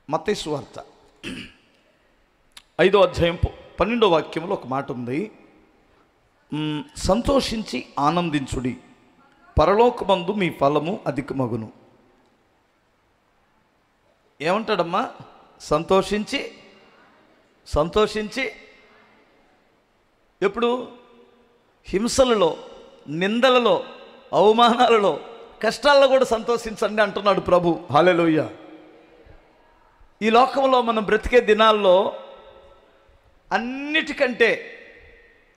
మత్తయి సువార్త 5వ అధ్యాయం 12వ వాక్యంలో ఒక మాట ఉంది. సంతోషించి ఆనందించుడి, పరలోకమందు మీ ఫలము అధికమగును. ఏమంటాడమ్మా? సంతోషించి ఎప్పుడు? హింసలలో, నిందలలో, అవమానాలలో, కష్టాల్లో కూడా సంతోషించండి అంటున్నాడు ప్రభు. హల్లెలూయా. ఈ లోకంలో మనం బ్రతికే దినాల్లో అన్నిటికంటే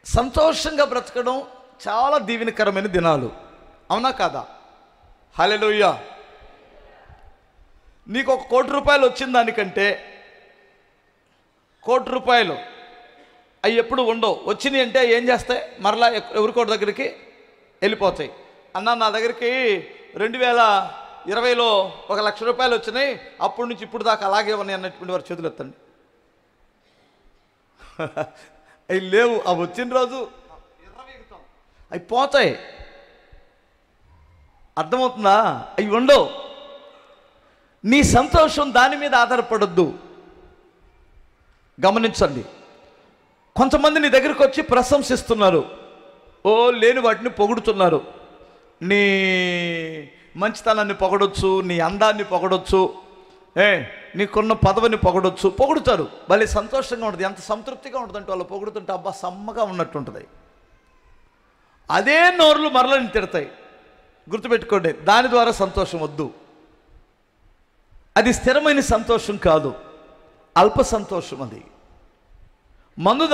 సంతోషంగా బ్రతకడం చాలా దీవెనకరమైన దినాలు, అవునా కాదా? హల్లెలూయా. నీకు ఒక ₹1,00,00,000 వచ్చిన దానికంటే ₹1,00,00,000 అవి ఎప్పుడు ఉండవు. వచ్చినాయి అంటే ఏం చేస్తాయి? మరలా ఎవరికోటి దగ్గరికి వెళ్ళిపోతాయి. అన్న నా దగ్గరికి 2020లో ₹1,00,000 వచ్చినాయి, అప్పటి నుంచి ఇప్పుడు దాకా అలాగే ఉన్నాయి అన్నటువంటి వారు చేతులు ఎత్తండి. అవి లేవు. అవి వచ్చిన రోజు అవి పోతాయి. అర్థమవుతుందా? అవి ఉండవు. నీ సంతోషం దాని మీద ఆధారపడద్దు. గమనించండి. కొంతమంది నీ దగ్గరికి వచ్చి ప్రశంసిస్తున్నారు, లేని వాటిని పొగుడుతున్నారు. నీ మంచితనాన్ని పొగడొచ్చు, నీ అందాన్ని పొగడొచ్చు, నీకున్న పదవిని పొగుడుతారు. భలే సంతోషంగా ఉంటుంది, ఎంత సంతృప్తిగా ఉంటుందంటే వాళ్ళు పొగుడుతుంటే అబ్బా సమ్మగా ఉన్నట్టుంటుంది. అదే నోరులు మరలని తిడతాయి. గుర్తుపెట్టుకోండి, దాని ద్వారా సంతోషం వద్దు. అది స్థిరమైన సంతోషం కాదు, అల్ప సంతోషం. అది మందు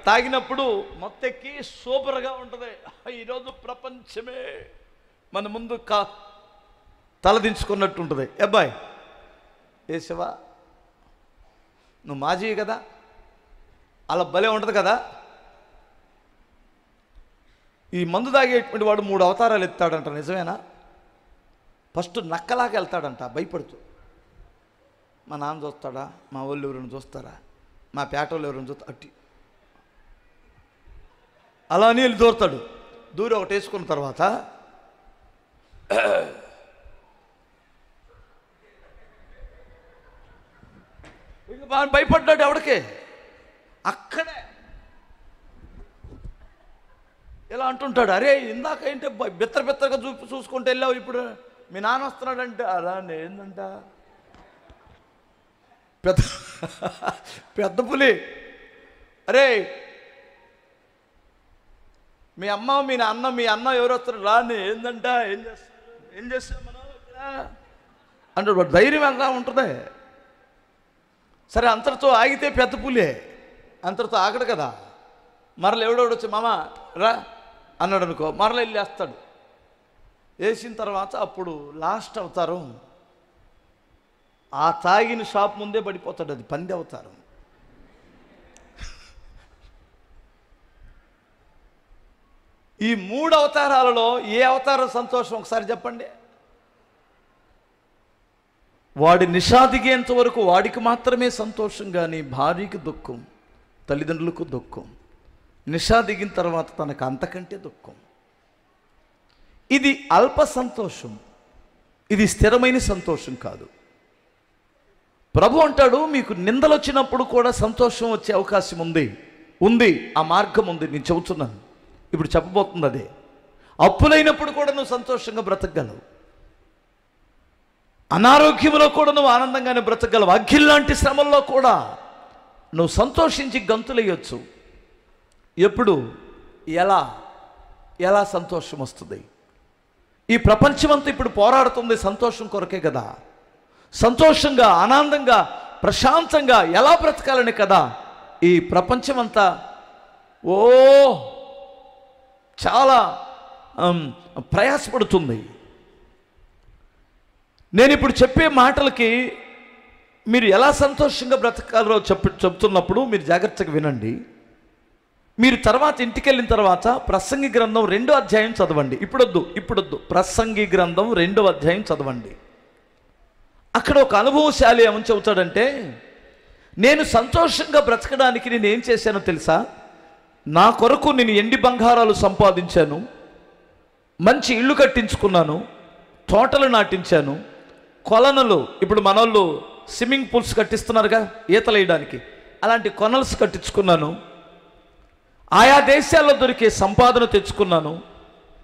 తాగినప్పుడు మొత్తెక్కి సూపర్గా ఉంటుంది. ఈరోజు ప్రపంచమే మన ముందు తలదించుకున్నట్టు ఉంటుంది. అబ్బాయి ఏసవా నువ్వు మాజీ కదా, అలా భలే ఉంటుంది కదా. ఈ మందు తాగేటువంటి వాడు 3 అవతారాలు ఎత్తాడంట, నిజమేనా? ఫస్ట్ నక్కలాగా వెళ్తాడంట భయపడుతూ. మా నాన్న చూస్తాడా, మా వాళ్ళు ఎవరైనా చూస్తారా, మా పేటోళ్ళు ఎవరైనా చూస్తా, అట్టి అలా అని వెళ్ళి దూరతాడు. దూరి ఒకటి వేసుకున్న తర్వాత ఇక బాగా భయపడ్డాడు. ఎవడికే అక్కడే ఇలా అంటుంటాడు, అరే ఇందాక ఏంటి బిత్తరగా చూసుకుంటూ వెళ్ళావు, ఇప్పుడు మీ నాన్న వస్తున్నాడంటే అలా ఏందంట పెద్ద పులి. అరే మీ అమ్మ మీ అన్న ఎవరు వస్తారు రాని ఏందంట, ఏం చేస్తాం మనం అంటే వాడు ధైర్యం ఎలా ఉంటుంది. సరే అంతటితో ఆగితే పెద్ద పులే, అంతటితో ఆగడు కదా. మరల ఎవడోడు వచ్చి మామ రా అన్నాడు అనుకో, మరల వెళ్ళి వేస్తాడు. వేసిన తర్వాత అప్పుడు లాస్ట్ అవతారం ఆ తాగిన షాప్ ముందే పడిపోతాడు. అది పంది అవతారం. ఈ 3 అవతారాలలో ఏ అవతారం సంతోషం ఒకసారి చెప్పండి. వాడి నిషా దిగేంత వరకు వాడికి మాత్రమే సంతోషం, కానీ భార్యకి దుఃఖం, తల్లిదండ్రులకు దుఃఖం. నిషా దిగిన తర్వాత తనకు అంతకంటే దుఃఖం. ఇది అల్ప సంతోషం, ఇది స్థిరమైన సంతోషం కాదు. ప్రభు అంటాడు, మీకు నిందలు వచ్చినప్పుడు కూడా సంతోషం వచ్చే అవకాశం ఉంది, ఆ మార్గం ఉంది. నేను చెబుతున్నాను, ఇప్పుడు చెప్పబోతుంది అదే. అప్పులైనప్పుడు కూడా నువ్వు సంతోషంగా బ్రతకగలవు, అనారోగ్యంలో కూడా నువ్వు ఆనందంగానే బ్రతకగలవు, అగ్గిల్లాంటి శ్రమల్లో కూడా నువ్వు సంతోషించి గంతులేయొచ్చు. ఎప్పుడు ఎలా సంతోషం వస్తుంది? ఈ ప్రపంచమంతా ఇప్పుడు పోరాడుతుంది సంతోషం కొరకే కదా. సంతోషంగా, ఆనందంగా, ప్రశాంతంగా ఎలా బ్రతకాలని కదా ఈ ప్రపంచమంతా చాలా ప్రయాసపడుతుంది. నేను ఇప్పుడు చెప్పే మాటలకి మీరు ఎలా సంతోషంగా బ్రతకాలో చెప్తున్నప్పుడు మీరు జాగ్రత్తగా వినండి. మీరు తర్వాత ఇంటికి వెళ్ళిన తర్వాత ప్రసంగి గ్రంథం 2వ అధ్యాయం చదవండి. ఇప్పుడొద్దు ప్రసంగి గ్రంథం 2వ అధ్యాయం చదవండి. అక్కడ ఒక అనుభవశాలి ఏమని చెబుతాడంటే, నేను సంతోషంగా బ్రతకడానికి నేను ఏం చేశానో తెలుసా? నా కొరకు నేను ఎండి బంగారాలు సంపాదించాను, మంచి ఇల్లు కట్టించుకున్నాను, తోటలు నాటించాను, కొలనులు. ఇప్పుడు మనోళ్ళు స్విమ్మింగ్ పూల్స్ కట్టిస్తున్నారుగా ఈతలు వేయడానికి, అలాంటి కొనల్స్ కట్టించుకున్నాను. ఆయా దేశాల్లో దొరికే సంపాదన తెచ్చుకున్నాను.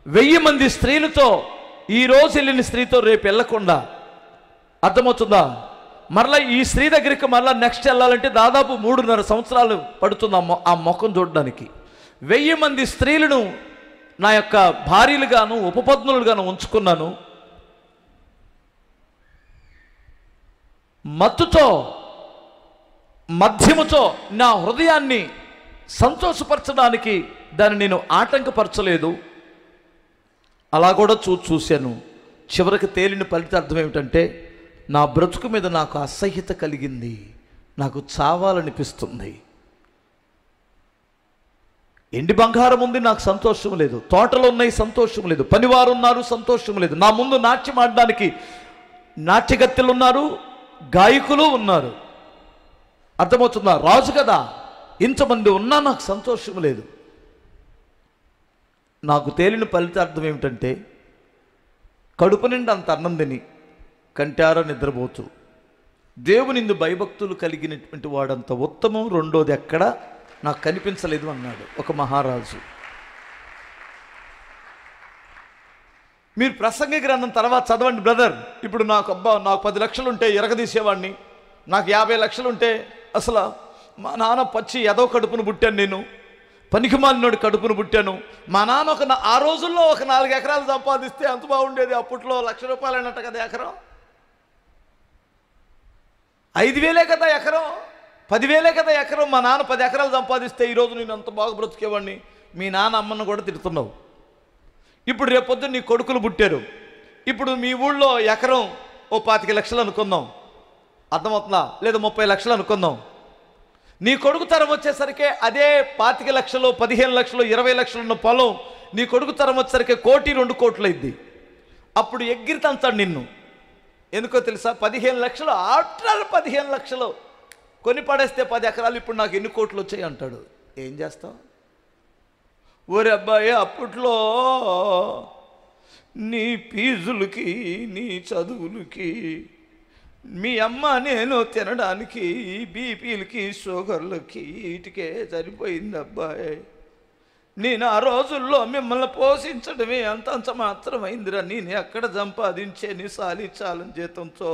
1000 మంది స్త్రీలతో ఈరోజు వెళ్ళిన స్త్రీతో రేపు వెళ్ళకుండా, అర్థమవుతుందా? మరలా ఈ స్త్రీ దగ్గరికి మరలా నెక్స్ట్ వెళ్ళాలంటే దాదాపు 3.5 సంవత్సరాలు పడుతుంది ఆ ముఖం చూడడానికి. 1000 మంది స్త్రీలను నా యొక్క భార్యలుగాను ఉపపత్నులుగాను ఉంచుకున్నాను. మత్తుతో మద్యముతో నా హృదయాన్ని సంతోషపరచడానికి దాన్ని నేను ఆటంకపరచలేదు. అలా కూడా చూశాను. చివరికి తేలిన ఫలితార్థం ఏమిటంటే, నా బ్రతుకు మీద నాకు అసహ్యత కలిగింది, నాకు చావాలనిపిస్తుంది. ఎండి బంగారం ఉంది, నాకు సంతోషం లేదు. తోటలు ఉన్నాయి, సంతోషం లేదు. పనివారు ఉన్నారు, సంతోషం లేదు. నా ముందు నాట్యం ఆడడానికి నాట్యగత్తెలు ఉన్నారు, గాయకులు ఉన్నారు. అర్థమవుతుందా? రాజు కదా, ఇంతమంది ఉన్నా నాకు సంతోషం లేదు. నాకు తేలిన ఫలితార్థం ఏమిటంటే, కడుపు నిండా అంత అన్నం తిని కంటారా నిద్రపోతూ, దేవుని ఇందు భయభక్తులు కలిగినటువంటి వాడంత ఉత్తమం రెండోది ఎక్కడ నాకు కనిపించలేదు అన్నాడు ఒక మహారాజు. మీరు ప్రసంగి గ్రంథం తర్వాత చదవండి బ్రదర్. ఇప్పుడు నాకు 10 లక్షలు ఉంటే ఎరగదీసేవాడిని, నాకు 50 లక్షలు ఉంటే అసలు మా నాన్న పచ్చి ఎదో కడుపును పుట్టాను, నేను పనికిమాలినోడు కడుపును పుట్టాను. మా నాన్న ఆ రోజుల్లో ఒక 4 ఎకరాలు సంపాదిస్తే అంత బాగుండేది. అప్పట్లో ₹1,00,000 అయినట్టు కదా ఎకరం, 5,000 కదా ఎకరం, 10,000 కదా ఎకరం. మా నాన్న 10 ఎకరాలు సంపాదిస్తే ఈరోజు నేను అంత బాగా బ్రతికేవాడిని. మీ నాన్న అమ్మను కూడా తిడుతున్నావు. ఇప్పుడు రేపొద్దు నీ కొడుకులు పుట్టారు. ఇప్పుడు మీ ఊళ్ళో ఎకరం ఓ 25 లక్షలు అనుకుందాం, అర్థమవుతుందా? లేదా 30 లక్షలు అనుకుందాం. నీ కొడుకు తరం వచ్చేసరికి అదే 25 లక్షలు, 15 లక్షలు, 20 లక్షలు ఉన్న పొలం నీ కొడుకు తరం వచ్చేసరికి 1 కోటి 2 కోట్లు అయింది. అప్పుడు ఎగ్గిరి తంతాడు నిన్ను. ఎందుకో తెలుసా? 15 లక్షలు, ఆఫ్టర్ 15 లక్షలు కొని పడేస్తే 10 ఎకరాలు ఇప్పుడు నాకు ఎన్ని కోట్లు వచ్చాయి అంటాడు. ఏం చేస్తావు? ఓరే అబ్బాయి, అప్పట్లో నీ ఫీజులకి నీ చదువులకి మీ అమ్మ నేను తినడానికి బీపీలకి షుగర్లకి వీటికే సరిపోయింది అబ్బాయి. నేను ఆ రోజుల్లో మిమ్మల్ని పోషించడమే అంతంత మాత్రమైందిరా, నేను ఎక్కడ సంపాదించే నీ సాలించాలని జీతంతో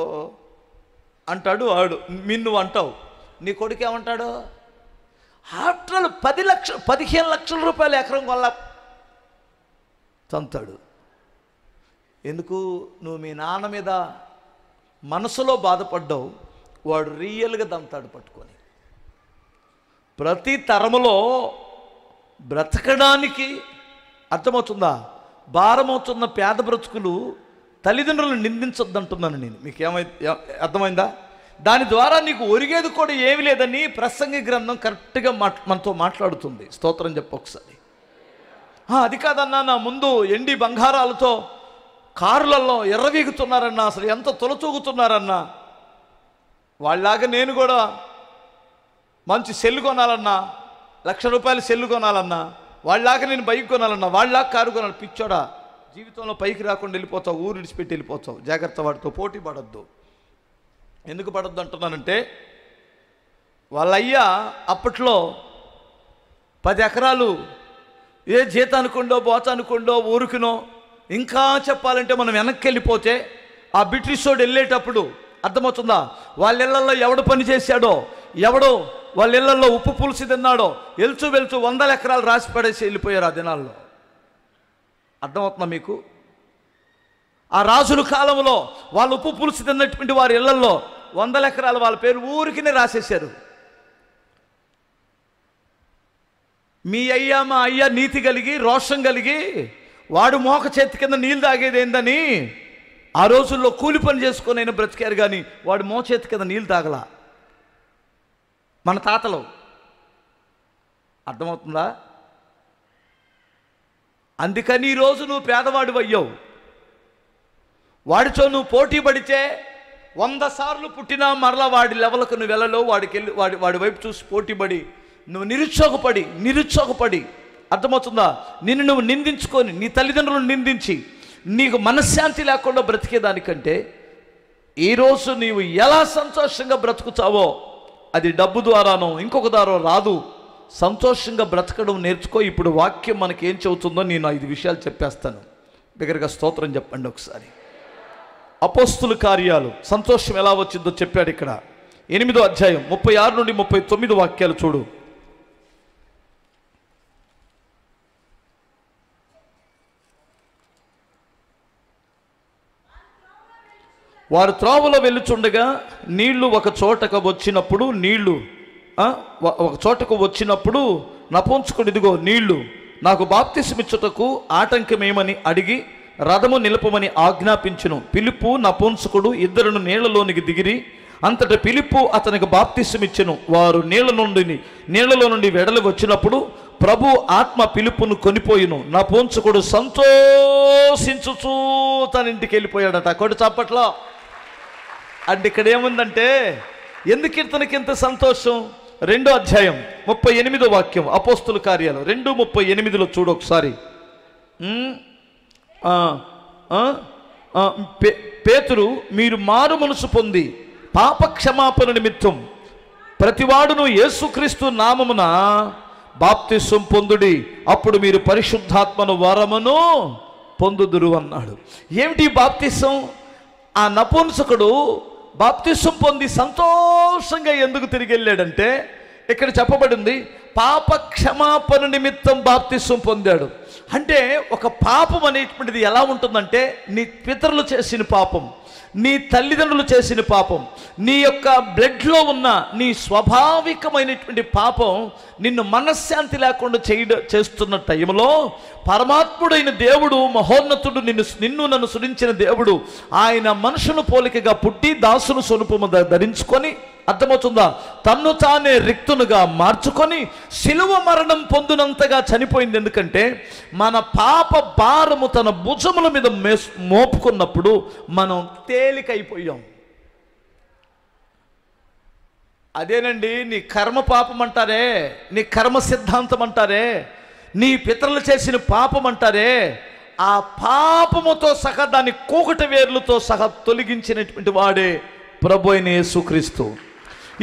అంటాడు వాడు. నువ్వు అంటావు, నీ కొడుకు ఏమంటాడు? ఆఫ్టర్ 15 లక్షల రూపాయలు ఎకరం వల్ల తంతాడు. ఎందుకు? నువ్వు మీ నాన్న మీద మనసులో బాధపడ్డావు, వాడు రియల్గా దంతాడు పట్టుకొని. ప్రతి తరములో బ్రతకడానికి, అర్థమవుతుందా, భారమవుతున్న పేద బ్రతుకులు తల్లిదండ్రులను నిందించొద్దు అంటున్నాను నేను. మీకు అర్థమైందా? దాని ద్వారా నీకు ఒరిగేది కూడా ఏమి లేదని ప్రసంగి గ్రంథం కరెక్ట్గా మనతో మాట్లాడుతుంది. స్తోత్రం చెప్పు ఒకసారి. అది కాదన్నా, నా ముందు ఎండి బంగారాలతో కారులలో ఎర్రవీగుతున్నారన్నా, అసలు ఎంత తొలతూగుతున్నారన్నా, వాళ్ళలాగా నేను కూడా మంచి సెల్లు కొనాలన్నా, ₹1,00,000 సెల్లు కొనాలన్నా, వాళ్ళలాగా నేను బైక్ కొనాలన్నా, వాళ్ళలాగా కారు కొనాలి. పిచ్చోడా, జీవితంలో పైకి రాకుండా వెళ్ళిపోతావు, ఊరు విడిచిపెట్టి వెళ్ళిపోతావు. జాగ్రత్త, వాడితో పోటీ పడద్దు. ఎందుకు పడద్దు అంటున్నానంటే, వాళ్ళయ్యా అప్పట్లో 10 ఎకరాలు ఏ జీతానుకుండో బోతానుకుండో ఊరుకునో, ఇంకా చెప్పాలంటే మనం వెనక్కి వెళ్ళిపోతే ఆ బ్రిటిష్ వాడు వెళ్ళేటప్పుడు, అర్థమవుతుందా, వాళ్ళ ఇళ్లలో ఎవడు పని చేశాడో, ఎవడో వాళ్ళ ఇళ్లలో ఉప్పు పులుసు తిన్నాడో వెళ్తూ 100 ఎకరాలు రాసి పడేసి వెళ్ళిపోయారు ఆ దినాల్లో. అర్థమవుతుందా మీకు? ఆ రాజుల కాలంలో వాళ్ళు ఉప్పు పులుసు తిన్నటువంటి వారి ఇళ్లలో 100 ఎకరాలు వాళ్ళ పేరు ఊరికినే రాసేశారు. మీ అయ్యా మా అయ్యా నీతి కలిగి రోషం కలిగి వాడు మోక చేతి కింద నీళ్ళు తాగేది ఏందని ఆ రోజుల్లో కూలి పని చేసుకొని అయినా బ్రతికారు, కానీ వాడు మో చేతి కింద నీళ్ళు తాగలా మన తాతలు. అర్థమవుతుందా? అందుకని ఈరోజు నువ్వు పేదవాడు అయ్యావు. వాడితో నువ్వు పోటీ పడితే 100 సార్లు పుట్టినా మరలా వాడి లెవెల్కు నువ్వు వెళ్ళలేవు. వాడి వైపు చూసి పోటీపడి నువ్వు నిరుత్సాహపడి అర్థమవుతుందా, నిన్ను నువ్వు నిందించుకొని, నీ తల్లిదండ్రులను నిందించి నీకు మనశ్శాంతి లేకుండా బ్రతికేదానికంటే ఈరోజు నీవు ఎలా సంతోషంగా బ్రతుకుతావో అది డబ్బు ద్వారానో ఇంకొక ద్వారా రాదు. సంతోషంగా బ్రతకడం నేర్చుకో. ఇప్పుడు వాక్యం మనకి ఏం చెబుతుందో నేను 5 విషయాలు చెప్పేస్తాను. దగ్గరగా స్తోత్రం చెప్పండి ఒకసారి. అపోస్తుల కార్యాలు సంతోషం ఎలా వచ్చిందో చెప్పాడు ఇక్కడ. 8వ అధ్యాయం 36 నుండి 39 వాక్యాలు చూడు. వారు త్రోవలో వెళ్ళుచుండగా నీళ్లు ఒక చోటకు వచ్చినప్పుడు నపుంసకుడు, ఇదిగో నీళ్లు, నాకు బాప్తిసమిచ్చుటకు ఆటంకమేమని అడిగి రథము నిలపమని ఆజ్ఞాపించును. ఫిలిప్పు నపుంసకుడు ఇద్దరును నీళ్లలోనికి దిగిరి. అంతట ఫిలిప్పు అతనికి బాప్తిసమిచ్చెను. వారు నీళ్లలో నుండి వెడలి వచ్చినప్పుడు ప్రభు ఆత్మ ఫిలిప్పును కొనిపోయిను. నపుంసకుడు సంతోషించుచూ తన ఇంటికి వెళ్ళిపోయాడట. కొడు చప్పట్లో. అంటే ఇక్కడ ఏముందంటే ఎందుకు ఇతనికి ఇంత సంతోషం? 2వ అధ్యాయం 38వ వాక్యం, అపోస్తుల కార్యాలు 2:38 చూడు ఒకసారి. పేతురు, మీరు మారు మనసు పొంది పాప క్షమాపణ నిమిత్తం ప్రతివాడును యేసుక్రీస్తు నామమున బాప్తిసం పొందుడి, అప్పుడు మీరు పరిశుద్ధాత్మను వరమును పొందుదురు అన్నాడు. ఏమిటి బాప్తిసం? ఆ నపుంసకుడు బాప్తిసం పొంది సంతోషంగా ఎందుకు తిరిగి వెళ్ళాడంటే ఇక్కడ చెప్పబడింది పాప క్షమాపణ నిమిత్తం బాప్తిసం పొందాడు. అంటే ఒక పాపం అనేటువంటిది ఎలా ఉంటుందంటే నీ పితరులు చేసిన పాపం, నీ తల్లిదండ్రులు చేసిన పాపం, నీ యొక్క బ్లడ్లో ఉన్న నీ స్వాభావికమైనటువంటి పాపం నిన్ను మనశ్శాంతి లేకుండా చేస్తున్న టైంలో పరమాత్ముడైన దేవుడు, మహోన్నతుడు, నన్ను సృజించిన దేవుడు, ఆయన మనుషును పోలికగా పుట్టి దాసును స్వరూపము ధరించుకొని, అర్థమవుతుందా, తన్ను తానే రిక్తునుగా మార్చుకొని శిలువ మరణం పొందినంతగా చనిపోయింది. ఎందుకంటే మన పాప భారము తన భుజముల మీద మోపుకున్నప్పుడు మనం తేలికైపోయాం. అదేనండి నీ కర్మ పాపం అంటారే, నీ కర్మ సిద్ధాంతం అంటారే, నీ పితరులు చేసిన పాపం అంటారే, ఆ పాపముతో సహా దాని కూకటి వేర్లతో సహా తొలగించినటువంటి వాడే ప్రభు అయిన యేసుక్రీస్తు.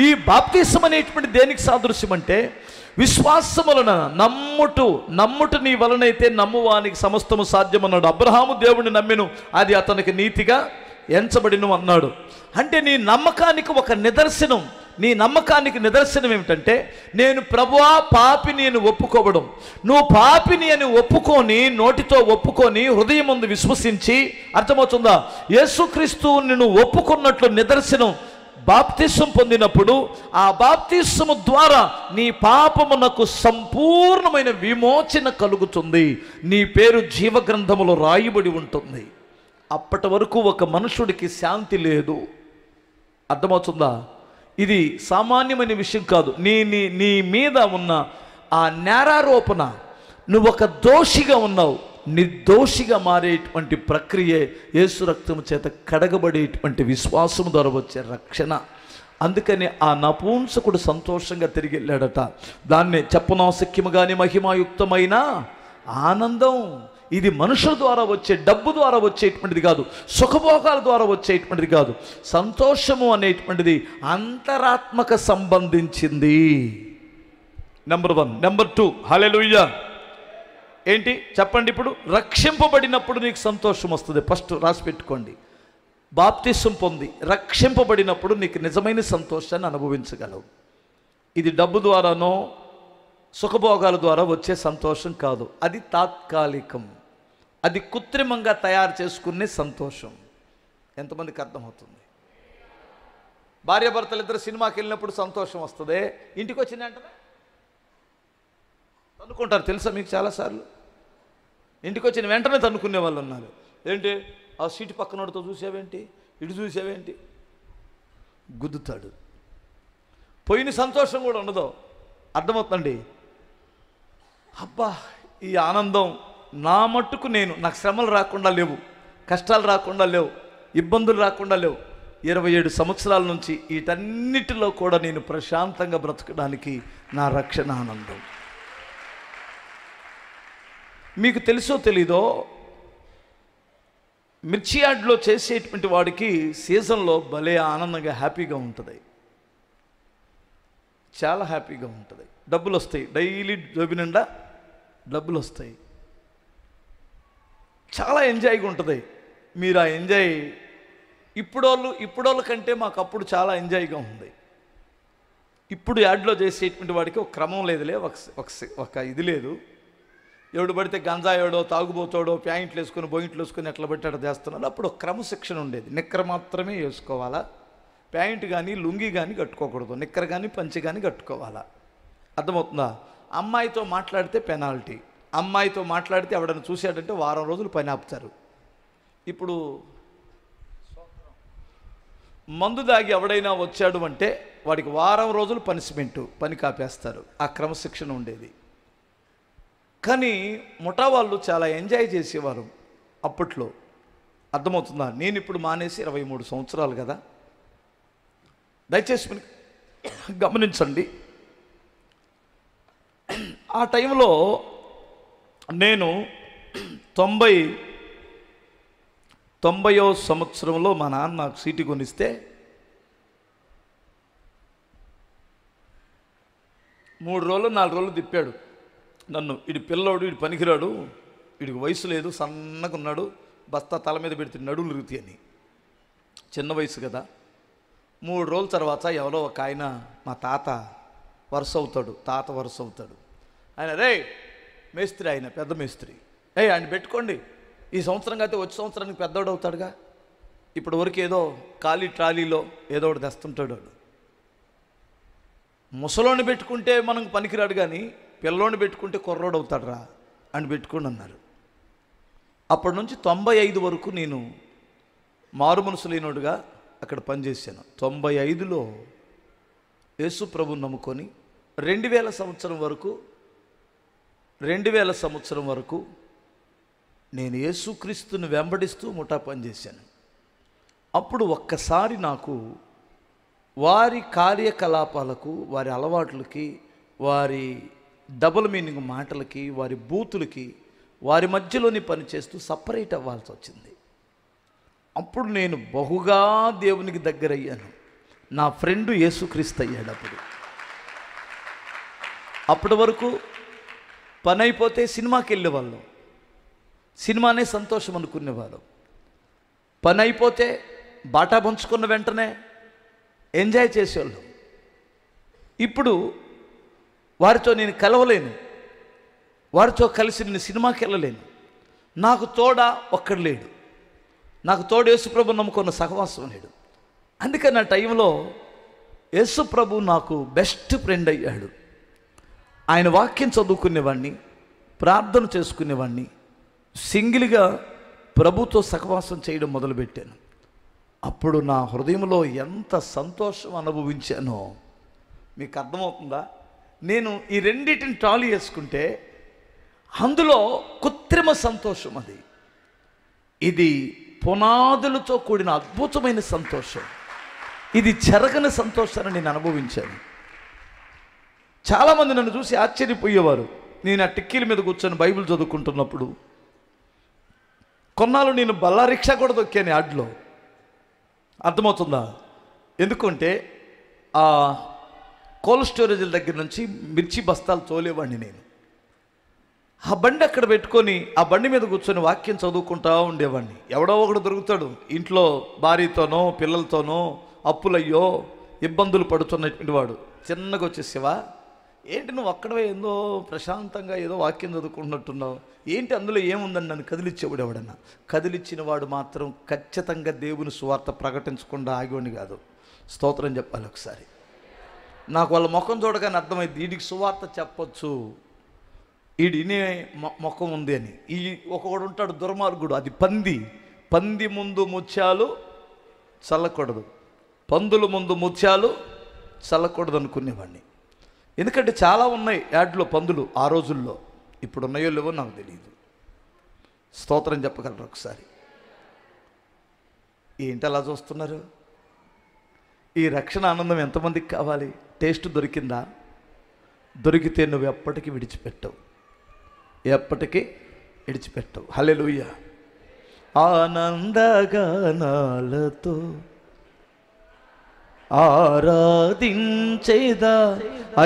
ఈ బాప్తిసం అనేటువంటి దేనికి సాదృశ్యం అంటే విశ్వాసం వలన నమ్ముట నీ వలనైతే నమ్మువానికి సమస్తము సాధ్యమన్నాడు. అబ్రహాము దేవుడిని నమ్మెను, అది అతనికి నీతిగా ఎంచబడిను అన్నాడు. అంటే నీ నమ్మకానికి ఒక నిదర్శనం. నీ నమ్మకానికి నిదర్శనం ఏమిటంటే నేను ప్రభువా పాపిని అని ఒప్పుకోవడం. నువ్వు పాపిని అని ఒప్పుకొని, నోటితో ఒప్పుకొని, హృదయం ముందు విశ్వసించి, అర్థమవుతుందా, యేసుక్రీస్తు నిన్ను ఒప్పుకున్నట్లు నిదర్శనం బాప్తిసం పొందినప్పుడు ఆ బాప్తిసము ద్వారా నీ పాపమునకు సంపూర్ణమైన విమోచన కలుగుతుంది. నీ పేరు జీవగ్రంథములో రాయబడి ఉంటుంది. అప్పటి వరకు ఒక మనుషుడికి శాంతి లేదు. అర్థమవుతుందా? ఇది సామాన్యమైన విషయం కాదు. నీ మీద ఉన్న ఆ నేరారోపణ, నువ్వు ఒక దోషిగా ఉన్నావు, నిర్దోషిగా మారేటువంటి ప్రక్రియే యేసు రక్తము చేత కడగబడేటువంటి విశ్వాసము ద్వారా వచ్చే రక్షణ. అందుకని ఆ నపుంసకుడు సంతోషంగా తిరిగి వెళ్ళాడట. దాన్నే చెప్పనాశక్యము కానీ మహిమాయుక్తమైన ఆనందం. ఇది మనుషుల ద్వారా వచ్చే, డబ్బు ద్వారా వచ్చేటువంటిది కాదు, సుఖభోగాల ద్వారా వచ్చేటువంటిది కాదు. సంతోషము అనేటువంటిది అంతరాత్మక సంబంధించింది. నెంబర్ 1. నెంబర్ 2, హల్లెలూయా. ఏంటి చెప్పండి? ఇప్పుడు రక్షింపబడినప్పుడు నీకు సంతోషం వస్తుంది. ఫస్ట్ రాసి పెట్టుకోండి. బాప్తిసం పొంది రక్షింపబడినప్పుడు నీకు నిజమైన సంతోషాన్ని అనుభవించగలవు. ఇది డబ్బు ద్వారానో సుఖభోగాల ద్వారా వచ్చే సంతోషం కాదు. అది తాత్కాలికం. అది కృత్రిమంగా తయారు చేసుకునే సంతోషం. ఎంతమందికి అర్థమవుతుంది? భార్యాభర్తలు ఇద్దరు సినిమాకి వెళ్ళినప్పుడు సంతోషం వస్తుంది, ఇంటికి వచ్చింది వెంటనే తన్నుకుంటారు. తెలుసా మీకు? చాలాసార్లు ఇంటికి వచ్చిన వెంటనే తన్నుకునే వాళ్ళు ఉన్నారు. ఏంటి ఆ సీటు పక్కనోడితో చూసావేంటి, ఇటు చూసావేంటి, గుద్దుతాడు. పోయిన సంతోషం కూడా ఉండదు. అర్థమవుతుందండి? అబ్బా ఈ ఆనందం నా మట్టుకు నాకు శ్రమలు రాకుండా లేవు, కష్టాలు రాకుండా లేవు, ఇబ్బందులు రాకుండా లేవు. 27 సంవత్సరాల నుంచి వీటన్నిటిలో కూడా నేను ప్రశాంతంగా బ్రతకడానికి నా రక్షణ ఆనందం. మీకు తెలుసో తెలీదో, మిర్చి యార్డ్లో చేసేటువంటి వాడికి సీజన్లో భలే ఆనందంగా హ్యాపీగా ఉంటుంది, చాలా హ్యాపీగా ఉంటుంది. డబ్బులు వస్తాయి, డైలీ జోబి నిండా డబ్బులు వస్తాయి, చాలా ఎంజాయ్గా ఉంటుంది. మీరు ఆ ఎంజాయ్ ఇప్పుడోళ్ళ కంటే మాకు అప్పుడు చాలా ఎంజాయ్గా ఉంది. ఇప్పుడు యాడ్లో చేసేటువంటి వాడికి ఒక క్రమం లేదులే, ఒక ఇది లేదు. ఎవడు పడితే గంజాయోడో తాగుబోతాడో ప్యాంట్లు వేసుకొని బొయింట్లు వేసుకొని ఎట్లా పెట్టాడో చేస్తున్నాడు. అప్పుడు ఒక క్రమశిక్షణ ఉండేది. నిక్కర మాత్రమే వేసుకోవాలా, ప్యాంటు కానీ లుంగి కానీ కట్టుకోకూడదు, నిక్కర కానీ పంచి కానీ కట్టుకోవాలా. అర్థమవుతుందా? అమ్మాయితో మాట్లాడితే పెనాల్టీ, అమ్మాయితో మాట్లాడితే ఎవడన్నా చూశాడంటే వారం రోజులు పని ఆపుతారు. ఇప్పుడు మందు దాగి ఎవడైనా వచ్చాడు అంటే వాడికి వారం రోజులు పనిష్మెంటు, పని కాపేస్తారు. ఆ క్రమశిక్షణ ఉండేది. కానీ ముఠా వాళ్ళు చాలా ఎంజాయ్ చేసేవారు అప్పట్లో. అర్థమవుతుందా? నేను ఇప్పుడు మానేసి 23 సంవత్సరాలు కదా. దయచేసి గమనించండి. ఆ టైంలో నేను 90వ సంవత్సరంలో మా నాన్న నాకు సీటు కొనిస్తే 3 రోజులు 4 రోజులు తిప్పాడు నన్ను. ఇడి పిల్లోడు, ఇడి పనికిరాడు, వీడికి వయసు లేదు, సన్నగా ఉన్నాడు, బస్తా తల మీద పెడితే నడులు రుతి అని. చిన్న వయసు కదా. 3 రోజుల తర్వాత ఎవరో ఒక ఆయన, మా తాత వరుస అవుతాడు, ఆయన రే మేస్త్రి, ఆయన పెద్ద మేస్త్రి, ఆయన పెట్టుకోండి, ఈ సంవత్సరం అయితే వచ్చే సంవత్సరానికి పెద్దోడు అవుతాడుగా, ఇప్పటి వరకు ఏదో ఖాళీ ట్రాలీలో ఏదో ఒకటి తెస్తుంటాడు. ముసలోని పెట్టుకుంటే మనం పనికిరాడు, కానీ పిల్లోని పెట్టుకుంటే కుర్రోడు అవుతాడు రా అని పెట్టుకోండి అన్నారు. అప్పటి నుంచి 95 వరకు నేను మారు మనసు లేనోడుగా అక్కడ పనిచేశాను. 95లో యేసు ప్రభుని నమ్ముకొని 2000 సంవత్సరం వరకు నేను యేసుక్రీస్తుని వెంబడిస్తూ ముఠా పనిచేశాను. అప్పుడు ఒక్కసారి నాకు వారి కార్యకలాపాలకు, వారి అలవాట్లకి, వారి డబుల్ మీనింగ్ మాటలకి, వారి బూతులకి, వారి మధ్యలోని పనిచేస్తూ సపరేట్ అవ్వాల్సి వచ్చింది. అప్పుడు నేను బహుగా దేవునికి దగ్గర అయ్యాను. నా ఫ్రెండు యేసుక్రీస్తు అయ్యాడు. అప్పటి వరకు పని అయిపోతే సినిమాకి వెళ్ళేవాళ్ళం, సినిమానే సంతోషం అనుకునేవాళ్ళం. పని అయిపోతే బాటా పంచుకున్న వెంటనే ఎంజాయ్ చేసేవాళ్ళం. ఇప్పుడు వారితో నేను కలవలేను, వారితో కలిసి నేను సినిమాకి వెళ్ళలేను. నాకు తోడ ఒక్కడు లేడు, నాకు తోడు యేసుప్రభు నమ్ముకున్న సహవాసం లేడు. అందుకని నా టైంలో యేసుప్రభు నాకు బెస్ట్ ఫ్రెండ్ అయ్యాడు. ఆయన వాక్యం చదువుకునేవాడిని, ప్రార్థన చేసుకునేవాడిని, సింగిల్గా ప్రభుతో సహవాసం చేయడం మొదలుపెట్టాను. అప్పుడు నా హృదయంలో ఎంత సంతోషం అనుభవించానో మీకు అర్థమవుతుందా? నేను ఈ రెండింటిని టాలీ చేసుకుంటే అందులో కృత్రిమ సంతోషం, ఇది పునాదులతో కూడిన అద్భుతమైన సంతోషం, ఇది చెరగని సంతోషాన్ని నేను అనుభవించాను. చాలామంది నన్ను చూసి ఆశ్చర్యపోయేవారు. నేను ఆ టిక్కీల మీద కూర్చొని బైబిల్ చదువుకుంటున్నప్పుడు కొన్నాళ్ళు నేను బల్లా రిక్షా కూడా దొక్కాను యాడ్లో. అర్థమవుతుందా? ఎందుకంటే ఆ కోల్డ్ స్టోరేజ్ల దగ్గర నుంచి మిర్చి బస్తాలు తోలేవాడిని నేను. ఆ బండి అక్కడ పెట్టుకొని ఆ బండి మీద కూర్చొని వాక్యం చదువుకుంటూ ఉండేవాడిని. ఎవడో ఒకడు దొరుకుతాడు, ఇంట్లో భార్యతోనో పిల్లలతోనో అప్పులయ్యో ఇబ్బందులు పడుతున్నటువంటి వాడు. చిన్నగా వచ్చేసేవా, ఏంటి నువ్వు అక్కడే ఏందో ప్రశాంతంగా ఏదో వాక్యం చదువుకుంటున్నట్టున్నావు, ఏంటి అందులో ఏముందని నన్ను కదిలిచ్చేవాడు. ఎవడన్నా కదిలిచ్చిన వాడు మాత్రం ఖచ్చితంగా దేవుని సువార్త ప్రకటించకుండా ఆగివాడిని కాదు. స్తోత్రం చెప్పాలి. ఒకసారి నాకు వాళ్ళ ముఖం చూడగానే అర్థమైంది, వీడికి సువార్త చెప్పొచ్చు, వీడినే ముఖం ఉంది అని. ఈ ఒకడు ఉంటాడు దుర్మార్గుడు, అది పంది ముందు ముత్యాలు చల్లకూడదు, పందుల ముందు ముత్యాలు చల్లకూడదు అనుకునేవాడిని. ఎందుకంటే చాలా ఉన్నాయి యాడ్లో పందులు ఆ రోజుల్లో, ఇప్పుడు ఉన్నాయో లేవో నాకు తెలియదు. స్తోత్రం చెప్పగలరు ఒకసారి? ఏంటి అలా చూస్తున్నారు? ఈ రక్షణ ఆనందం ఎంతమందికి కావాలి? టేస్ట్ దొరికిందా? దొరికితే నువ్వు ఎప్పటికీ విడిచిపెట్టవు. హల్లెలూయా. ఆనందగానాలతో ఆరాధించేదా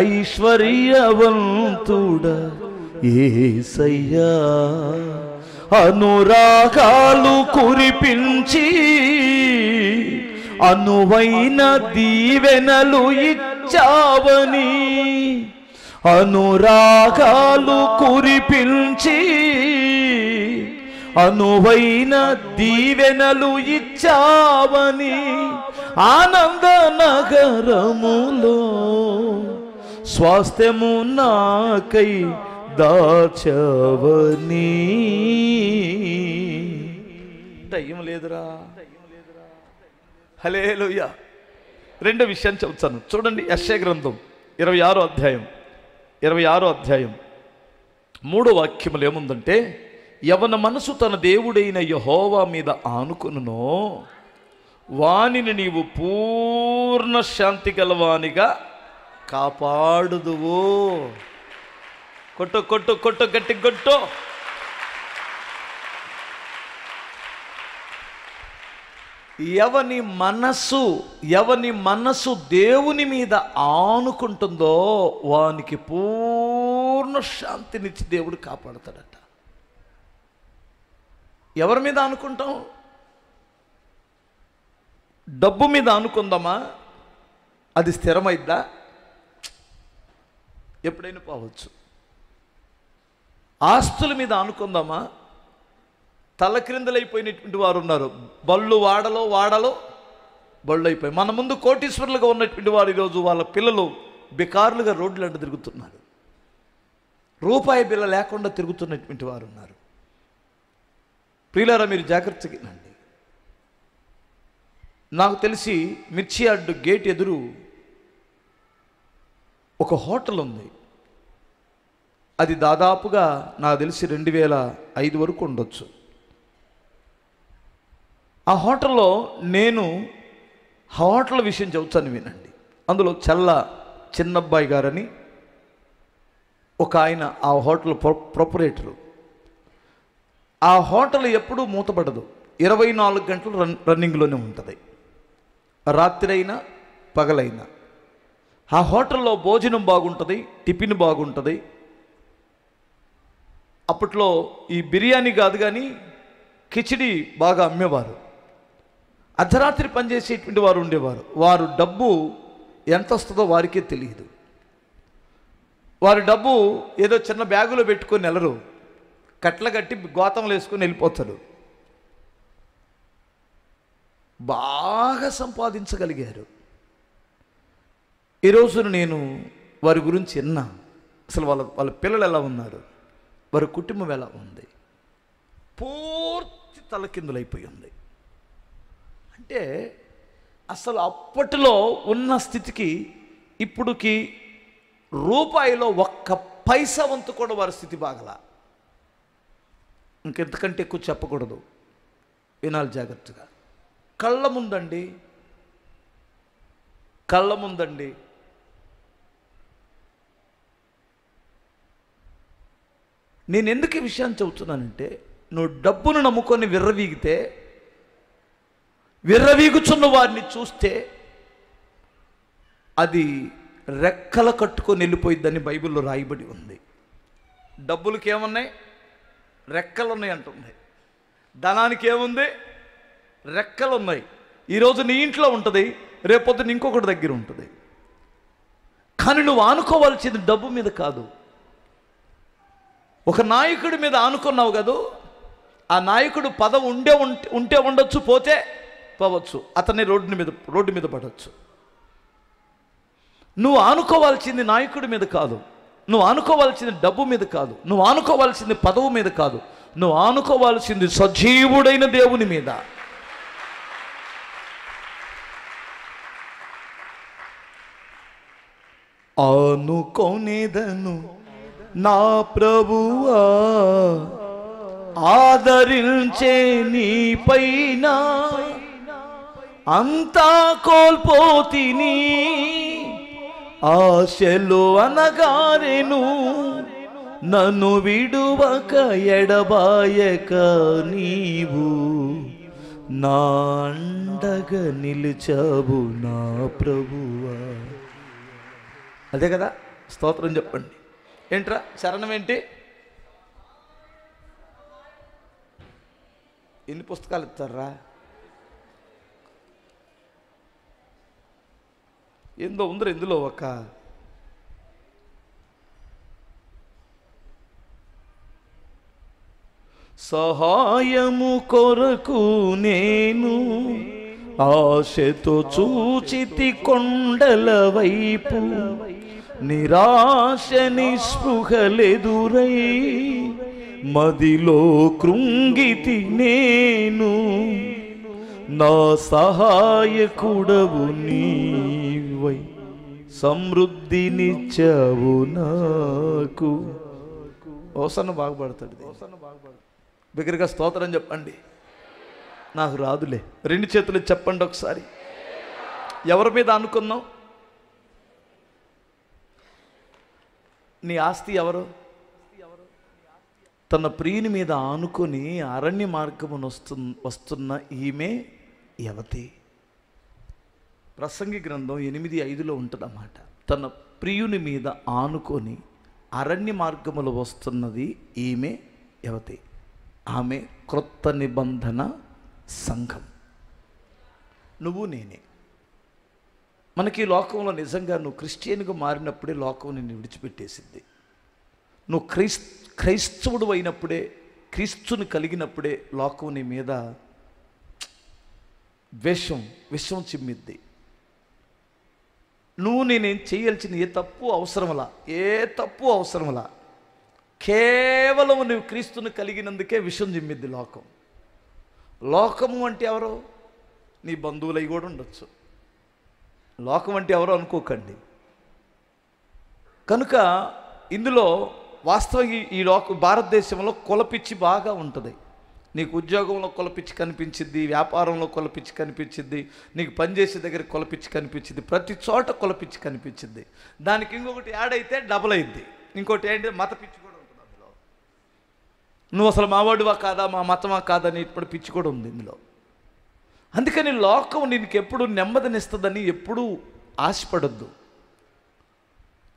ఐశ్వర్యవంతుడా యేసయ్యా. అనురాగాలు కురిపించి అనువైన దీవెనలు ఇచ్చావని, అనురాగాలు కురిపించి అనువైన దీవెనలు ఇచ్చావని, ఆనంద నగరములో స్వాస్థ్యము నాకై దాచవని. టైం లేదురా. హల్లెలూయా. రెండో విషయాన్ని చెబుతాను చూడండి. యెషయా గ్రంథం 26వ అధ్యాయం 3వ వాక్యములు ఏముందంటే, యవన మనసు తన దేవుడైన యెహోవా మీద ఆనుకొనునో వానిని నీవు పూర్ణ శాంతి గలవానిగా కాపాడుదువు. కొట్టు కొట్టు కొట్టు గట్టి కొట్టు. ఎవని మనసు దేవుని మీద ఆనుకుంటుందో వానికి పూర్ణ శాంతినిచ్చి దేవుడు కాపాడుతాడట. ఎవరి మీద ఆనుకుంటాం? డబ్బు మీద ఆనుకుందామా? అది స్థిరమైద్దా? ఎప్పుడైనా పోవచ్చు. ఆస్తుల మీద ఆనుకుందామా? తలక్రిందలైపోయినటువంటి వారు ఉన్నారు. బళ్ళు వాడలో బళ్ళు అయిపోయి. మన ముందు కోటీశ్వరులుగా ఉన్నటువంటి వారు ఈరోజు వాళ్ళ పిల్లలు బికారులుగా రోడ్లు అంట తిరుగుతున్నారు. రూపాయి బిల్ల లేకుండా తిరుగుతున్నటువంటి వారు ఉన్నారు. ప్రియులారా, మీరు జాగ్రత్తగా వినండి. నాకు తెలిసి మిర్చి అడ్డు గేట్ ఎదురు ఒక హోటల్ ఉంది. అది దాదాపుగా నాకు తెలిసి 2005 వరకు ఉండొచ్చు. ఆ హోటల్లో నేను హోటల్ విషయం చెబుతాను వినండి. అందులో చిన్నబ్బాయి గారని ఒక ఆయన ఆ హోటల్ ప్రొపరేటరు. ఆ హోటల్ ఎప్పుడూ మూతపడదు. 24 గంటలు రన్నింగ్లోనే ఉంటుంది, రాత్రైనా పగలైనా. ఆ హోటల్లో భోజనం బాగుంటుంది, టిఫిన్ బాగుంటుంది. అప్పట్లో ఈ బిర్యానీ కాదు కానీ కిచిడి బాగా అమ్మేవారు. అర్ధరాత్రి పనిచేసేటువంటి వారు ఉండేవారు. వారు డబ్బు ఎంత వస్తుందో వారికే తెలియదు. వారి డబ్బు ఏదో చిన్న బ్యాగులో పెట్టుకొని వెళ్ళరు, కట్ల కట్టి గోతంలో వేసుకొని వెళ్ళిపోతారు. బాగా సంపాదించగలిగారు. ఈరోజు నేను వారి గురించి విన్నా. అసలు వాళ్ళ పిల్లలు ఎలా ఉన్నారు, వారి కుటుంబం ఎలా ఉంది, పూర్తి తలకిందులైపోయి ఉంది. అంటే అసలు అప్పటిలో ఉన్న స్థితికి ఇప్పుడుకి రూపాయిలో 1 పైసా వంతు కూడా వారి స్థితి బాగలా. ఇంకెంతకంటే ఎక్కువ చెప్పకూడదు, వినాలి జాగ్రత్తగా. కళ్ళ ముందండి నేను ఎందుకు ఈ విషయాన్ని చెబుతున్నానంటే, నువ్వు డబ్బును నమ్ముకొని విర్రవీగుచున్న వారిని చూస్తే అది రెక్కల కట్టుకొని వెళ్ళిపోయిద్దని బైబిల్లో రాయబడి ఉంది. డబ్బులకి ఏమున్నాయి? రెక్కలు ఉన్నాయి అంటుంది. ధనానికి ఏముంది? రెక్కలు ఉన్నాయి. ఈరోజు నీ ఇంట్లో ఉంటుంది, రేపొద్దున ఇంకొకటి దగ్గర ఉంటుంది. కానీ నువ్వు ఆనుకోవాల్సింది డబ్బు మీద కాదు. ఒక నాయకుడి మీద ఆనుకున్నావు కదా, ఆ నాయకుడు పదవి ఉంటే ఉండొచ్చు, పోతే పోవచ్చు, అతన్ని రోడ్డు మీద పడవచ్చు. నువ్వు ఆనుకోవాల్సింది నాయకుడి మీద కాదు, నువ్వు ఆనుకోవాల్సింది డబ్బు మీద కాదు, నువ్వు ఆనుకోవాల్సింది పదవి మీద కాదు, నువ్వు ఆనుకోవాల్సింది సజీవుడైన దేవుని మీద. ఆనుకోనేదను నా ప్రభువా, ఆదరించే నీ పైన అంతా కోల్పోతిని, ఆశలు అనగారెను నన్ను విడువక ఎడబాయక నీవు నా అండగా నిలిచావు నా ప్రభువా. అదే కదా స్తోత్రం చెప్పండి. ఏంట్రా శరణం ఏంటి? ఎన్ని పుస్తకాలు ఇస్తారా? ఏందో ఉందరు ఇందులో ఒక సహాయము కొరకు నేను ఆశతో చూచితి కొండల వైపు, నిరాశ నిస్పృహలెదురై మదిలో కృంగితి నేను. నా సహాయకుడవు నీవై సమృద్ధినిచ్చావు నాకు. ఓసన్న బాగుపడతాడు. బిగ్గరగా స్తోత్రం చెప్పండి. నాకు రాదులే. రెండు చేతులు చెప్పండి ఒకసారి. ఎవరి మీద అనుకున్నావు? నీ ఆస్తి ఎవరు? తన ప్రియుని మీద ఆనుకొని అరణ్య మార్గమును వస్తున్న ఈమె యవతి. ప్రసంగి గ్రంథం 8:5 ఉంటుందన్నమాట. తన ప్రియుని మీద ఆనుకొని అరణ్య మార్గములు వస్తున్నది ఈమె యవతి. ఆమె క్రొత్త నిబంధన సంఘం. నువ్వు నేనే. మనకి ఈ లోకంలో నిజంగా నువ్వు క్రిస్టియన్గా మారినప్పుడే లోకం నిన్ను విడిచిపెట్టేసింది. నువ్వు క్రైస్తవుడు అయినప్పుడే, క్రీస్తుని కలిగినప్పుడే లోకం నీ మీద విషం చిమ్మిద్ది. నువ్వు నేనేం చేయాల్సిన ఏ తప్పు అవసరమలా. కేవలం నువ్వు క్రీస్తుని కలిగినందుకే విషం చిమ్మిద్ది లోకం. లోకము అంటే ఎవరో? నీ బంధువులై కూడా ఉండొచ్చు. లోకం అంటే ఎవరో అనుకోకండి. కనుక ఇందులో వాస్తవంగా ఈ భారతదేశంలో కులపిచ్చి బాగా ఉంటుంది. నీకు ఉద్యోగంలో కులపిచ్చి కనిపించింది, వ్యాపారంలో కులపిచ్చి కనిపించింది, నీకు పనిచేసే దగ్గర కులపిచ్చి కనిపించింది, ప్రతి చోట కులపిచ్చి కనిపించింది. దానికి ఇంకొకటి యాడ్ అయితే డబుల్ అయింది. ఇంకోటి ఏంటి? మత పిచ్చి కూడా ఉంటుంది అందులో. నువ్వు అసలు మావాడివా కాదా, మా మతమా కాదా అని ఇప్పుడు పిచ్చి కూడా ఉంది ఇందులో. అందుకని లోకం నీకు ఎప్పుడు నెమ్మదినిస్తుందని ఎప్పుడూ ఆశపడద్దు.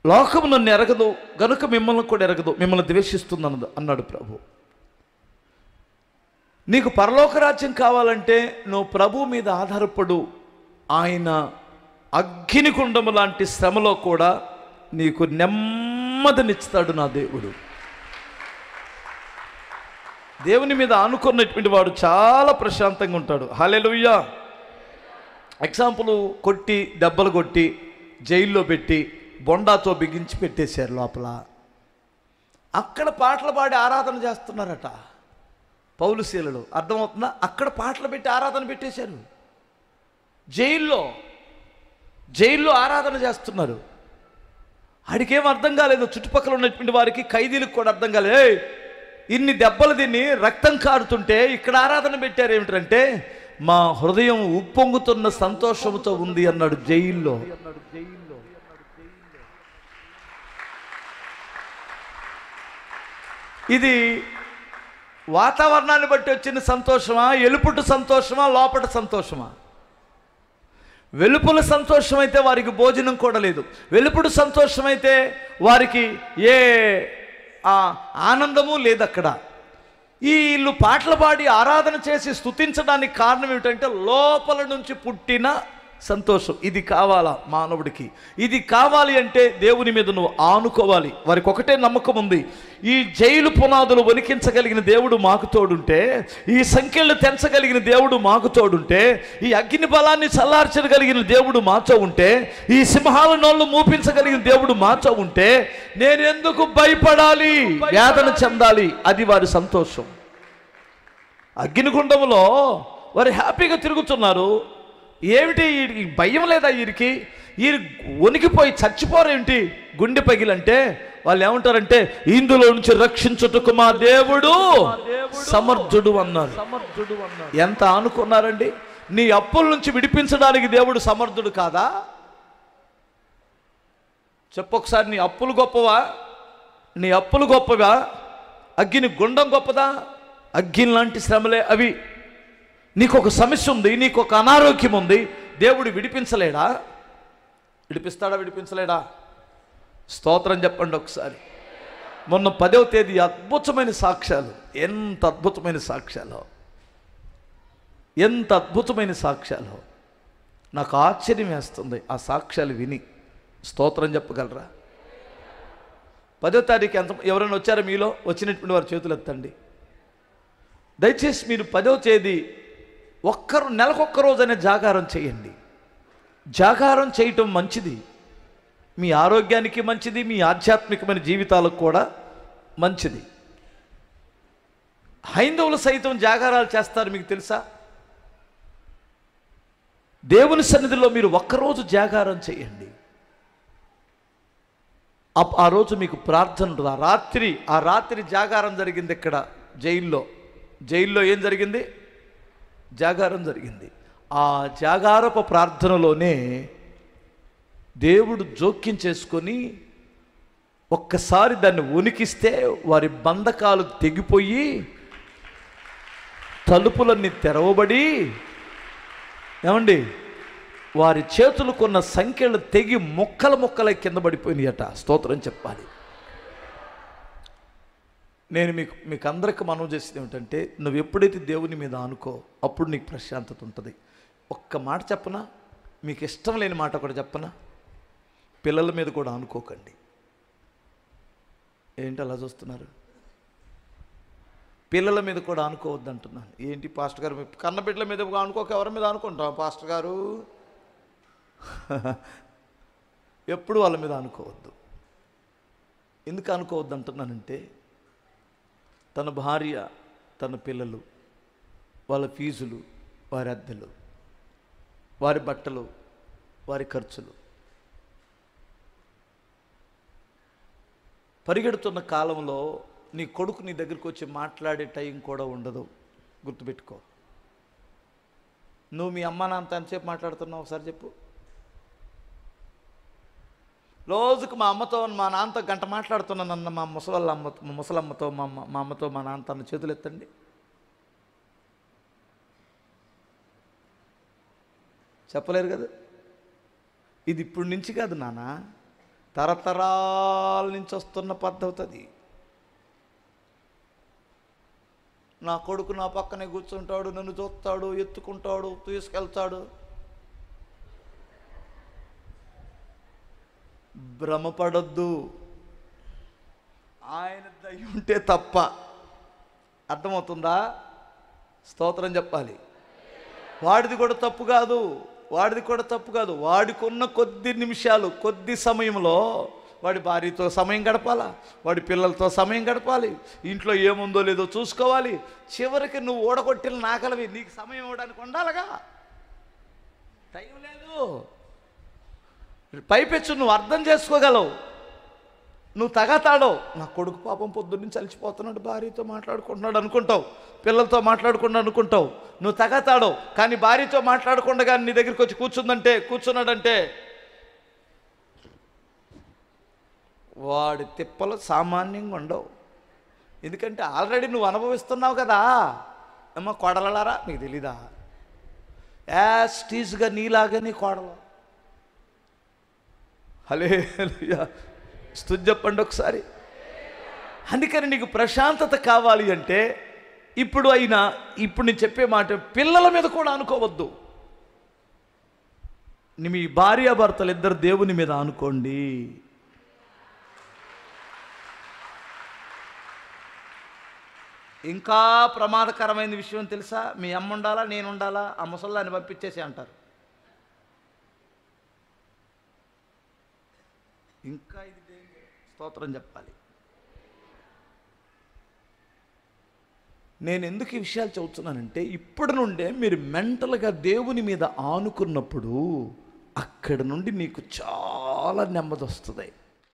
లోకం నన్ను ఎరగదు గనుక మిమ్మల్ని కూడా ఎరగదు, మిమ్మల్ని ద్వేషిస్తుంది అన్నాడు ప్రభు. నీకు పరలోక రాజ్యం కావాలంటే నువ్వు ప్రభు మీద ఆధారపడు. ఆయన అగ్నికుండము లాంటి శ్రమలో కూడా నీకు నెమ్మదినిస్తాడు నా దేవుడు. దేవుని మీద ఆనుకున్నటువంటి వాడు చాలా ప్రశాంతంగా ఉంటాడు. హల్లెలూయా. ఎగ్జాంపుల్ కొట్టి దెబ్బలు కొట్టి జైల్లో పెట్టి బొండాతో బిగించి పెట్టేశారు లోపల. అక్కడ పాటలు పాడి ఆరాధన చేస్తున్నారట పౌలు శీలలు. అర్థమవుతుందా? అక్కడ పాటలు పెట్టి ఆరాధన పెట్టేశారు. జైల్లో ఆరాధన చేస్తున్నారు. ఆడికేం అర్థం కాలేదు. చుట్టుపక్కల ఉన్నటువంటి వారికి, ఖైదీలకు కూడా అర్థం కాలేదు. ఇన్ని దెబ్బలు తిని రక్తం కారుతుంటే ఇక్కడ ఆరాధన పెట్టారు ఏమిటంటే, మా హృదయం ఉప్పొంగుతున్న సంతోషంతో ఉంది అన్నాడు జైల్లో. ఇది వాతావరణాన్ని బట్టి వచ్చిన సంతోషమా, ఎలుపుటు సంతోషమా, లోపట సంతోషమా? వెలుపుల సంతోషం అయితే వారికి భోజనం కూడా లేదు. వెలుపుడు సంతోషమైతే వారికి ఏ ఆనందము లేదు అక్కడ. వీళ్ళు పాటలు పాడి ఆరాధన చేసి స్తుతించడానికి కారణం ఏమిటంటే లోపల నుంచి పుట్టిన సంతోషం. ఇది కావాలా మానవుడికి? ఇది కావాలి అంటే దేవుని మీద నువ్వు ఆనుకోవాలి. వారికి ఒకటే నమ్మకం ఉంది, ఈ జైలు పునాదులు వణికించగలిగిన దేవుడు మాకు తోడుంటే, ఈ సంఖ్యలు తెంచగలిగిన దేవుడు మాకు తోడుంటే, ఈ అగ్ని బలాన్ని చల్లార్చగలిగిన దేవుడు మాతో ఉంటే, ఈ సింహాల నోళ్ళు మూపించగలిగిన దేవుడు మాతో ఉంటే నేను ఎందుకు భయపడాలి, వేదన చెందాలి? అది వారి సంతోషం. అగ్నిగుండంలో వారు హ్యాపీగా తిరుగుతున్నారు. ఏమిటి భయం లేదా వీరికి? వీరు వణికిపోయి చచ్చిపోరేంటి గుండె పగిలంటే? వాళ్ళు ఏమంటారంటే, ఇందులో నుంచి రక్షించుటకు మా దేవుడు సమర్థుడు అన్నారు. ఎంత అనుకున్నారండి? నీ అప్పుల నుంచి విడిపించడానికి దేవుడు సమర్థుడు కాదా? చెప్పొకసారి. నీ అప్పులు గొప్పవా? నీ అప్పులు గొప్పవా? అగ్గిని గుండం గొప్పదా? అగ్ని లాంటి శ్రమలే అవి. నీకు ఒక సమస్య ఉంది, నీకు ఒక అనారోగ్యం ఉంది, దేవుడు విడిపించలేడా? విడిపిస్తాడా? విడిపించలేడా? స్తోత్రం చెప్పండి ఒకసారి. మొన్న 10వ తేదీ అద్భుతమైన సాక్ష్యాలు, ఎంత అద్భుతమైన సాక్ష్యాలు, ఎంత అద్భుతమైన సాక్ష్యాలు. నాకు ఆశ్చర్యం వేస్తుంది ఆ సాక్ష్యాలు విని. స్తోత్రం చెప్పగలరా? 10వ తారీఖు ఎంత ఎవరైనా వచ్చారా మీలో? వచ్చినటువంటి వారు చేతులు ఎత్తండి. దయచేసి మీరు 10వ తేదీ నెలకొక్క రోజైనా జాగారం చేయండి. జాగారం చేయటం మంచిది, మీ ఆరోగ్యానికి మంచిది, మీ ఆధ్యాత్మికమైన జీవితాలకు కూడా మంచిది. హైందవులు సైతం జాగారాలు చేస్తారు, మీకు తెలుసా? దేవుని సన్నిధిలో మీరు ఒక్కరోజు జాగారం చేయండి. ఆ రోజు మీకు ప్రార్థన ఉంటుంది. ఆ రాత్రి జాగారం జరిగింది ఇక్కడ జైల్లో ఏం జరిగింది? జాగారం జరిగింది. ఆ జాగారపు ప్రార్థనలోనే దేవుడు జోక్యం చేసుకొని ఒక్కసారి దాన్ని ఉనికిస్తే వారి బంధకాలు తెగిపోయి తలుపులన్నీ తెరవబడి, ఏమండి, వారి చేతులకున్న సంఖ్యలు తెగి ముక్కలై కింద పడిపోయినాయట. స్తోత్రం చెప్పాలి. నేను మీకు అందరికి మనవి చేసేది ఏమిటంటే, నువ్వు ఎప్పుడైతే దేవుని మీద అనుకో అప్పుడు నీకు ప్రశాంతత ఉంటుంది. ఒక్క మాట చెప్పనా? మీకు ఇష్టం లేని మాట కూడా చెప్పనా? పిల్లల మీద కూడా అనుకోకండి. ఏంటి అలా చూస్తున్నారు? పిల్లల మీద కూడా అనుకోవద్దు అంటున్నాను. ఏంటి పాస్టర్ గారు, కన్నబిడ్డల మీద అనుకోక ఎవరి మీద అనుకుంటాం పాస్టర్ గారు? ఎప్పుడు వాళ్ళ మీద అనుకోవద్దు. ఎందుకు అనుకోవద్దు అంటున్నానంటే, తన భార్య, తన పిల్లలు, వాళ్ళ ఫీజులు, వారి అద్దెలు, వారి బట్టలు, వారి ఖర్చులు, పరిగెడుతున్న కాలంలో నీ కొడుకు నీ దగ్గరికి వచ్చి మాట్లాడే టైం కూడా ఉండదు. గుర్తుపెట్టుకో. నువ్వు మీ అమ్మ నాన్నతో ఎంతసేపు మాట్లాడుతున్నావు ఒకసారి చెప్పు. రోజుకు మా అమ్మతో మా నాన్నతో గంట మాట్లాడుతున్నానన్న మా ముసలమ్మతో మా అమ్మతో మా నాన్నతో అన్న చేతులు ఎత్తండి. చెప్పలేరు కదా. ఇది ఇప్పుడు నుంచి కాదు నాన్న, తరతరాల నుంచి వస్తున్న పద్ధతి అది. నా కొడుకు నా పక్కనే కూర్చుంటాడు, నన్ను చూస్తాడు, ఎత్తుకుంటాడు, తీసుకెళ్తాడు. భ్రమపడొద్దు. ఆయన దయ ఉంటే తప్ప. అర్థమవుతుందా? స్తోత్రం చెప్పాలి. వాడిది కూడా తప్పు కాదు, వాడికి ఉన్న కొద్ది నిమిషాలు, కొద్ది సమయంలో వాడి భార్యతో సమయం గడపాలా, వాడి పిల్లలతో సమయం గడపాలి, ఇంట్లో ఏముందో లేదో చూసుకోవాలి. చివరికి నువ్వు ఓడగొట్టిన నాకలవి నీకు సమయం ఇవ్వడానికి ఉండాలిగా. టైం లేదు. పైపెచ్చు నువ్వు అర్థం చేసుకోగలవు. నువ్వు తగతాడో, నా కొడుకు పాపం పొద్దున్నుంచి అలసిపోతున్నాడు, భార్యతో మాట్లాడుకుంటున్నాడు అనుకుంటావు, పిల్లలతో మాట్లాడుకున్నాడు అనుకుంటావు. నువ్వు తగతాడో, కానీ భార్యతో మాట్లాడకుండా నీ దగ్గరికి వచ్చి కూర్చున్నాడంటే వాడి తిప్పలు సామాన్యంగా ఉండవు. ఎందుకంటే ఆల్రెడీ నువ్వు అనుభవిస్తున్నావు కదా. అమ్మ కోడలలారా, నీకు తెలీదా? యాస్టీజ్గా నీలాగని కోడలు. హల్లెలూయా, స్తుతి చెప్పండి ఒకసారి. అందుకని నీకు ప్రశాంతత కావాలి అంటే ఇప్పుడు నేను చెప్పే మాట, పిల్లల మీద కూడా అనుకోవద్దు. మీ భార్యాభర్తలు ఇద్దరు దేవుని మీద అనుకోండి. ఇంకా ప్రమాదకరమైన విషయం తెలుసా? మీ అమ్మ ఉండాలా, నేను ఉండాలా, ఆ ముసల్లాన్ని పంపించేసి అంటారు. ఇంకా ఇది స్తోత్రం చెప్పాలి. నేను ఎందుకు ఈ విషయాలు చెబుతున్నానంటే, ఇప్పటి నుండే మీరు మెంటల్గా దేవుని మీద ఆనుకున్నప్పుడు అక్కడ నుండి నీకు చాలా నెమ్మది వస్తుంది.